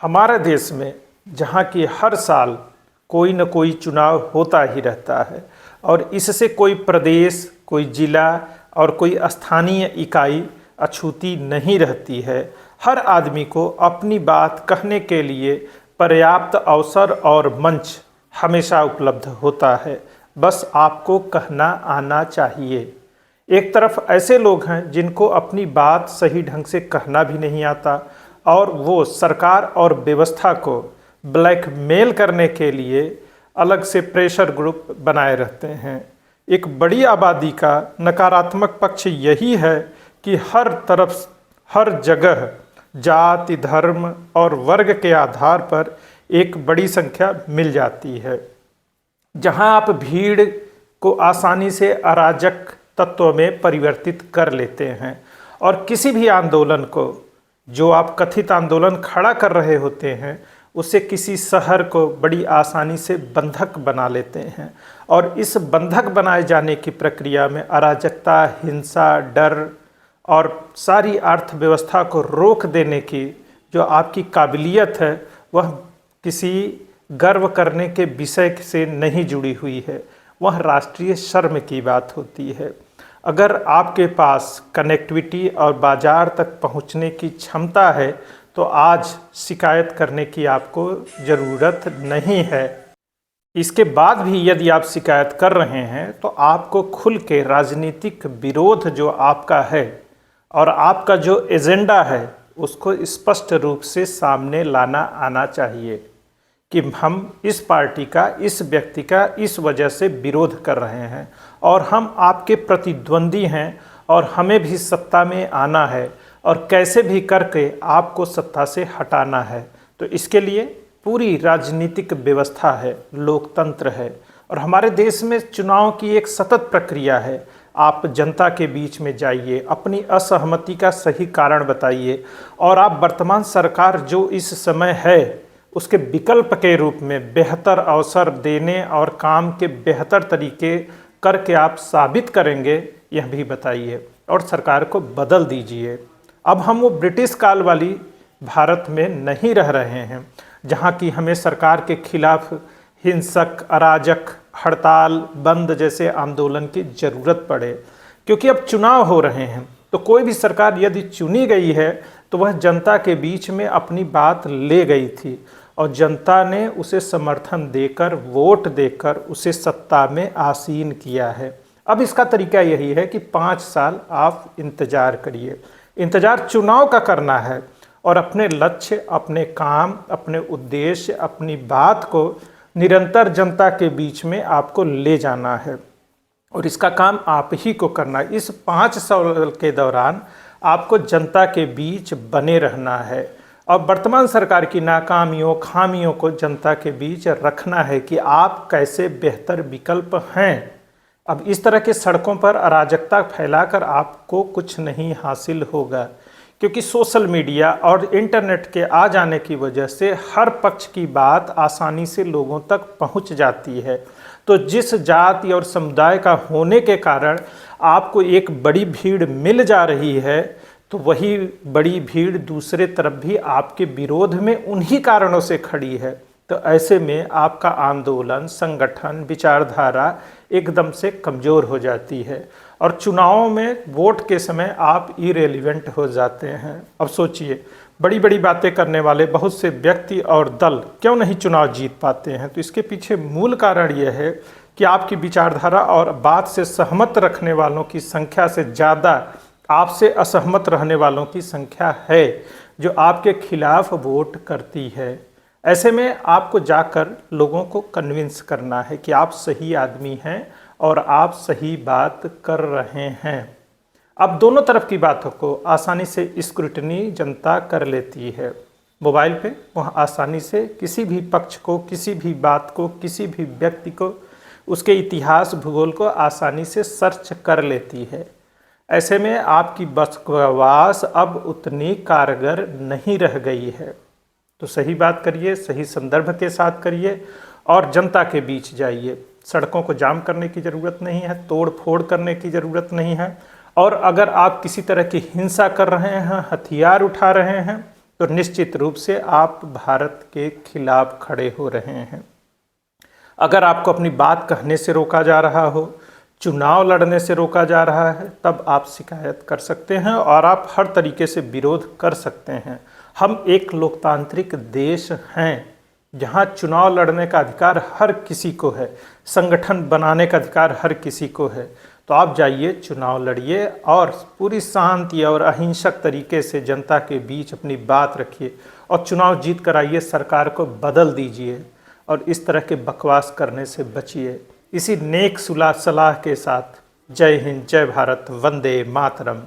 हमारे देश में जहाँ की हर साल कोई न कोई चुनाव होता ही रहता है और इससे कोई प्रदेश, कोई जिला और कोई स्थानीय इकाई अछूती नहीं रहती है। हर आदमी को अपनी बात कहने के लिए पर्याप्त अवसर और मंच हमेशा उपलब्ध होता है, बस आपको कहना आना चाहिए। एक तरफ ऐसे लोग हैं जिनको अपनी बात सही ढंग से कहना भी नहीं आता और वो सरकार और व्यवस्था को ब्लैकमेल करने के लिए अलग से प्रेशर ग्रुप बनाए रहते हैं। एक बड़ी आबादी का नकारात्मक पक्ष यही है कि हर तरफ, हर जगह जाति, धर्म और वर्ग के आधार पर एक बड़ी संख्या मिल जाती है, जहां आप भीड़ को आसानी से अराजक तत्व में परिवर्तित कर लेते हैं और किसी भी आंदोलन को, जो आप कथित आंदोलन खड़ा कर रहे होते हैं, उसे किसी शहर को बड़ी आसानी से बंधक बना लेते हैं और इस बंधक बनाए जाने की प्रक्रिया में अराजकता, हिंसा, डर और सारी अर्थव्यवस्था को रोक देने की जो आपकी काबिलियत है, वह किसी गर्व करने के विषय से नहीं जुड़ी हुई है, वह राष्ट्रीय शर्म की बात होती है। अगर आपके पास कनेक्टिविटी और बाजार तक पहुंचने की क्षमता है तो आज शिकायत करने की आपको ज़रूरत नहीं है। इसके बाद भी यदि आप शिकायत कर रहे हैं तो आपको खुल के राजनीतिक विरोध जो आपका है और आपका जो एजेंडा है उसको स्पष्ट रूप से सामने लाना आना चाहिए कि हम इस पार्टी का, इस व्यक्ति का इस वजह से विरोध कर रहे हैं और हम आपके प्रतिद्वंदी हैं और हमें भी सत्ता में आना है और कैसे भी करके आपको सत्ता से हटाना है। तो इसके लिए पूरी राजनीतिक व्यवस्था है, लोकतंत्र है और हमारे देश में चुनाव की एक सतत प्रक्रिया है। आप जनता के बीच में जाइए, अपनी असहमति का सही कारण बताइए और आप वर्तमान सरकार जो इस समय है उसके विकल्प के रूप में बेहतर अवसर देने और काम के बेहतर तरीके करके आप साबित करेंगे, यह भी बताइए और सरकार को बदल दीजिए। अब हम वो ब्रिटिश काल वाली भारत में नहीं रह रहे हैं जहाँ की हमें सरकार के खिलाफ हिंसक, अराजक, हड़ताल, बंद जैसे आंदोलन की ज़रूरत पड़े, क्योंकि अब चुनाव हो रहे हैं। तो कोई भी सरकार यदि चुनी गई है तो वह जनता के बीच में अपनी बात ले गई थी और जनता ने उसे समर्थन देकर, वोट देकर उसे सत्ता में आसीन किया है। अब इसका तरीका यही है कि 5 साल आप इंतज़ार करिए। इंतज़ार चुनाव का करना है और अपने लक्ष्य, अपने काम, अपने उद्देश्य, अपनी बात को निरंतर जनता के बीच में आपको ले जाना है और इसका काम आप ही को करना है। इस 5 साल के दौरान आपको जनता के बीच बने रहना है और वर्तमान सरकार की नाकामियों, खामियों को जनता के बीच रखना है कि आप कैसे बेहतर विकल्प हैं। अब इस तरह के सड़कों पर अराजकता फैलाकर आपको कुछ नहीं हासिल होगा, क्योंकि सोशल मीडिया और इंटरनेट के आ जाने की वजह से हर पक्ष की बात आसानी से लोगों तक पहुंच जाती है। तो जिस जाति और समुदाय का होने के कारण आपको एक बड़ी भीड़ मिल जा रही है, तो वही बड़ी भीड़ दूसरे तरफ भी आपके विरोध में उन्हीं कारणों से खड़ी है। तो ऐसे में आपका आंदोलन, संगठन, विचारधारा एकदम से कमज़ोर हो जाती है और चुनावों में वोट के समय आप इरेलीवेंट हो जाते हैं। अब सोचिए, बड़ी बड़ी बातें करने वाले बहुत से व्यक्ति और दल क्यों नहीं चुनाव जीत पाते हैं? तो इसके पीछे मूल कारण यह है कि आपकी विचारधारा और बात से सहमत रखने वालों की संख्या से ज़्यादा आपसे असहमत रहने वालों की संख्या है जो आपके खिलाफ वोट करती है। ऐसे में आपको जाकर लोगों को कन्विंस करना है कि आप सही आदमी हैं और आप सही बात कर रहे हैं। अब दोनों तरफ की बातों को आसानी से स्क्रूटनी जनता कर लेती है। मोबाइल पे वह आसानी से किसी भी पक्ष को, किसी भी बात को, किसी भी व्यक्ति को, उसके इतिहास, भूगोल को आसानी से सर्च कर लेती है। ऐसे में आपकी बकवास अब उतनी कारगर नहीं रह गई है। तो सही बात करिए, सही संदर्भ के साथ करिए और जनता के बीच जाइए। सड़कों को जाम करने की ज़रूरत नहीं है, तोड़ फोड़ करने की ज़रूरत नहीं है और अगर आप किसी तरह की हिंसा कर रहे हैं, हथियार उठा रहे हैं, तो निश्चित रूप से आप भारत के खिलाफ खड़े हो रहे हैं। अगर आपको अपनी बात कहने से रोका जा रहा हो, चुनाव लड़ने से रोका जा रहा है, तब आप शिकायत कर सकते हैं और आप हर तरीके से विरोध कर सकते हैं। हम एक लोकतांत्रिक देश हैं जहां चुनाव लड़ने का अधिकार हर किसी को है, संगठन बनाने का अधिकार हर किसी को है। तो आप जाइए, चुनाव लड़िए और पूरी शांति और अहिंसक तरीके से जनता के बीच अपनी बात रखिए और चुनाव जीत कर आइए, सरकार को बदल दीजिए और इस तरह के बकवास करने से बचिए। इसी नेक सलाह के साथ जय हिंद, जय भारत, वंदे मातरम।